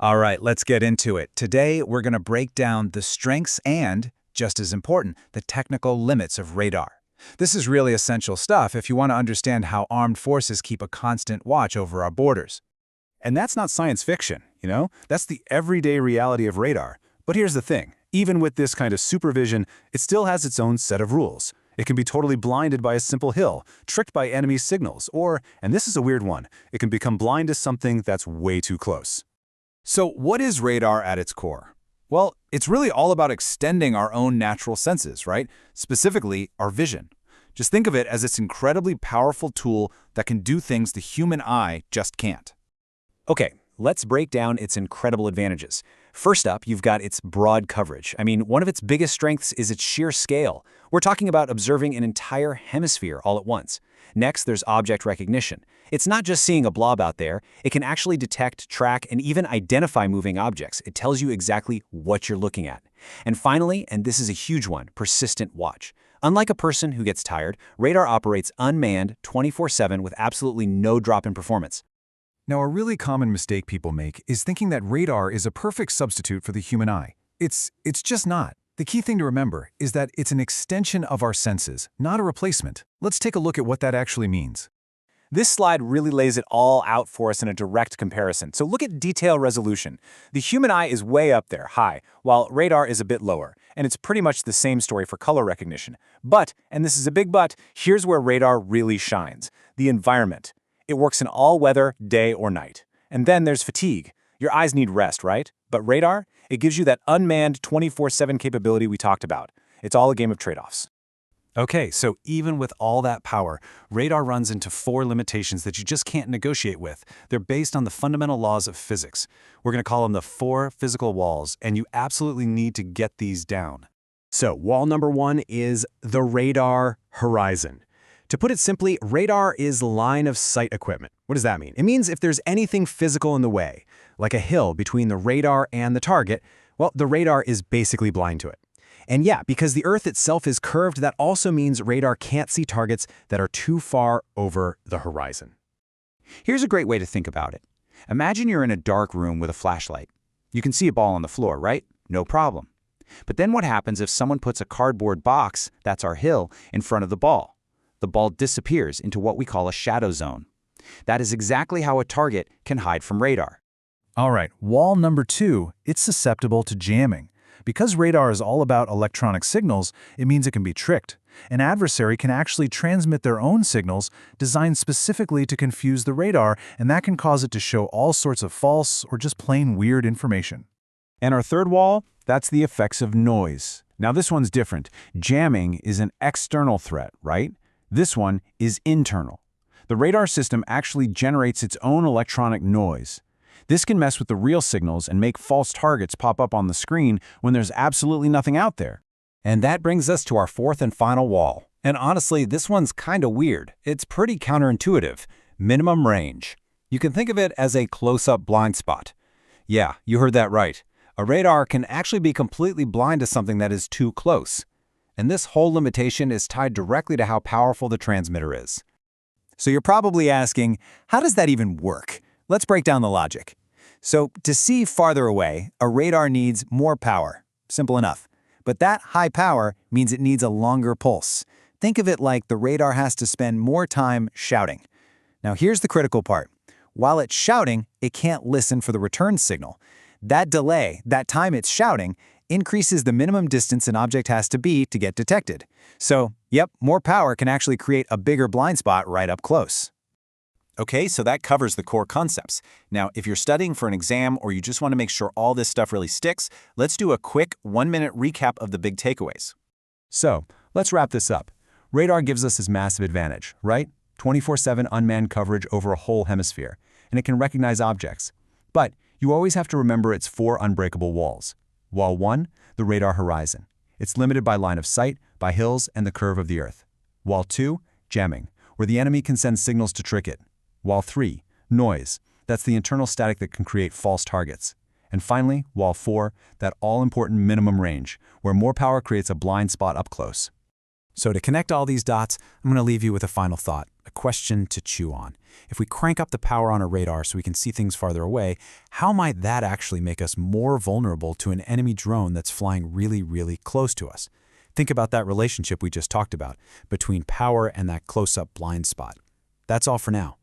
All right, let's get into it. Today, we're going to break down the strengths and, just as important, the technical limits of radar. This is really essential stuff if you want to understand how armed forces keep a constant watch over our borders. And that's not science fiction, That's the everyday reality of radar. But here's the thing. Even with this kind of supervision, it still has its own set of rules. It can be totally blinded by a simple hill, tricked by enemy signals, or, and this is a weird one, it can become blind to something that's way too close. So what is radar at its core? Well, it's really all about extending our own natural senses, right? Specifically, our vision. Just think of it as this incredibly powerful tool that can do things the human eye just can't. Okay, let's break down its incredible advantages. First up, you've got its broad coverage. One of its biggest strengths is its sheer scale. We're talking about observing an entire hemisphere all at once. Next, there's object recognition. It's not just seeing a blob out there. It can actually detect, track, and even identify moving objects. It tells you exactly what you're looking at. And finally, and this is a huge one, persistent watch. Unlike a person who gets tired, radar operates unmanned 24/7 with absolutely no drop in performance. Now, a really common mistake people make is thinking that radar is a perfect substitute for the human eye. It's just not. The key thing to remember is that it's an extension of our senses, not a replacement. Let's take a look at what that actually means. This slide really lays it all out for us in a direct comparison. So look at detail resolution. The human eye is way up there, high, while radar is a bit lower. And it's pretty much the same story for color recognition. But, and this is a big but, here's where radar really shines. The environment. It works in all weather, day or night. And then there's fatigue. Your eyes need rest, right? But radar, it gives you that unmanned 24/7 capability we talked about. It's all a game of trade-offs. Okay, so even with all that power, radar runs into 4 limitations that you just can't negotiate with. They're based on the fundamental laws of physics. We're going to call them the 4 physical walls, and you absolutely need to get these down. So, wall number 1 is the radar horizon. To put it simply, radar is line of sight equipment. What does that mean? It means if there's anything physical in the way, like a hill between the radar and the target, well, the radar is basically blind to it. And yeah, because the Earth itself is curved, that also means radar can't see targets that are too far over the horizon. Here's a great way to think about it. Imagine you're in a dark room with a flashlight. You can see a ball on the floor, right? No problem. But then what happens if someone puts a cardboard box, that's our hill, in front of the ball? The ball disappears into what we call a shadow zone. That is exactly how a target can hide from radar. All right, wall number 2, it's susceptible to jamming. Because radar is all about electronic signals, it means it can be tricked. An adversary can actually transmit their own signals designed specifically to confuse the radar, and that can cause it to show all sorts of false or just plain weird information. And our third wall, that's the effects of noise. Now this one's different. Jamming is an external threat, right? This one is internal. The radar system actually generates its own electronic noise. This can mess with the real signals and make false targets pop up on the screen when there's absolutely nothing out there. And that brings us to our 4th and final wall. And honestly, this one's kinda weird. It's pretty counterintuitive. Minimum range. You can think of it as a close-up blind spot. Yeah, you heard that right. A radar can actually be completely blind to something that is too close. And this whole limitation is tied directly to how powerful the transmitter is. So you're probably asking, how does that even work? Let's break down the logic. So to see farther away, a radar needs more power. Simple enough. But that high power means it needs a longer pulse. Think of it like the radar has to spend more time shouting. Now here's the critical part. While it's shouting, it can't listen for the return signal. That delay, that time it's shouting, increases the minimum distance an object has to be to get detected. So, yep, more power can actually create a bigger blind spot right up close. Okay, so that covers the core concepts. Now, if you're studying for an exam or you just want to make sure all this stuff really sticks, let's do a quick 1-minute recap of the big takeaways. So, let's wrap this up. Radar gives us this massive advantage, right? 24/7 unmanned coverage over a whole hemisphere, and it can recognize objects. But you always have to remember its 4 unbreakable walls. Wall 1, the radar horizon. It's limited by line of sight, by hills, and the curve of the Earth. Wall 2, jamming, where the enemy can send signals to trick it. Wall 3, noise. That's the internal static that can create false targets. And finally, Wall 4, that all-important minimum range, where more power creates a blind spot up close. So to connect all these dots, I'm going to leave you with a final thought, a question to chew on. If we crank up the power on a radar so we can see things farther away, how might that actually make us more vulnerable to an enemy drone that's flying really, really close to us? Think about that relationship we just talked about between power and that close-up blind spot. That's all for now.